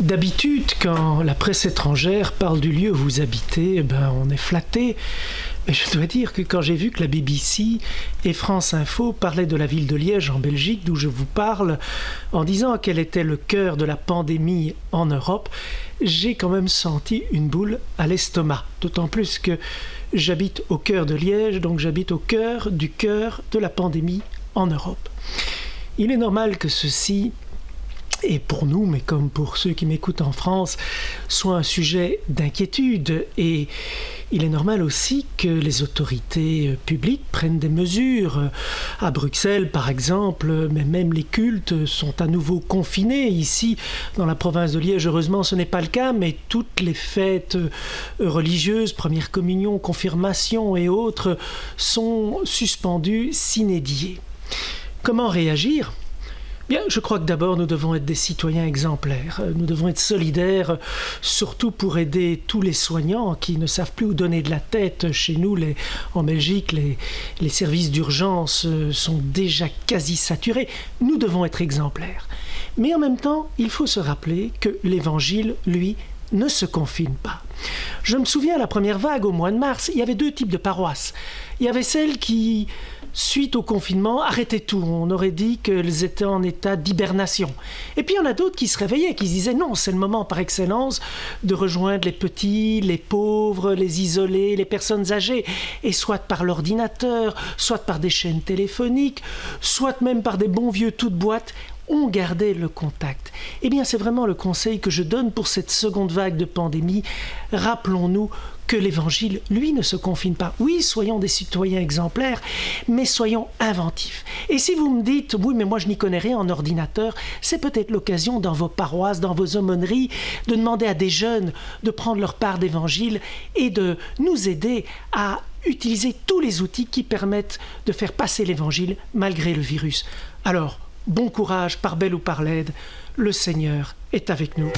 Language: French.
D'habitude, quand la presse étrangère parle du lieu où vous habitez, on est flatté. Mais je dois dire que quand j'ai vu que la BBC et France Info parlaient de la ville de Liège en Belgique, d'où je vous parle, en disant qu'elle était le cœur de la pandémie en Europe, j'ai quand même senti une boule à l'estomac. D'autant plus que j'habite au cœur de Liège, donc j'habite au cœur de la pandémie en Europe. Il est normal que ceci, et pour nous, mais comme pour ceux qui m'écoutent en France, soit un sujet d'inquiétude. Et il est normal aussi que les autorités publiques prennent des mesures. À Bruxelles, par exemple, mais même les cultes sont à nouveau confinés. Ici, dans la province de Liège, heureusement, ce n'est pas le cas, mais toutes les fêtes religieuses, première communion, confirmation et autres, sont suspendues sine die. Comment réagir ? Bien, je crois que d'abord nous devons être des citoyens exemplaires. Nous devons être solidaires, surtout pour aider tous les soignants qui ne savent plus où donner de la tête. Chez nous, en Belgique, les services d'urgence sont déjà quasi saturés. Nous devons être exemplaires. Mais en même temps, il faut se rappeler que l'Évangile, lui, ne se confine pas. Je me souviens, à la première vague, au mois de mars, il y avait deux types de paroisses. Il y avait celles qui, suite au confinement, arrêtaient tout. On aurait dit qu'elles étaient en état d'hibernation. Et puis il y en a d'autres qui se réveillaient, qui se disaient non, c'est le moment par excellence de rejoindre les petits, les pauvres, les isolés, les personnes âgées. Et soit par l'ordinateur, soit par des chaînes téléphoniques, soit même par des bons vieux toutes boîtes, on gardait le contact. Eh bien, c'est vraiment le conseil que je donne pour cette seconde vague de pandémie. Rappelons-nous que l'Évangile, lui, ne se confine pas. Oui, soyons des citoyens exemplaires, mais soyons inventifs. Et si vous me dites, oui, mais moi je n'y connais rien en ordinateur, c'est peut-être l'occasion dans vos paroisses, dans vos aumôneries, de demander à des jeunes de prendre leur part d'Évangile et de nous aider à utiliser tous les outils qui permettent de faire passer l'Évangile malgré le virus. Alors, bon courage, par belle ou par laide, le Seigneur est avec nous.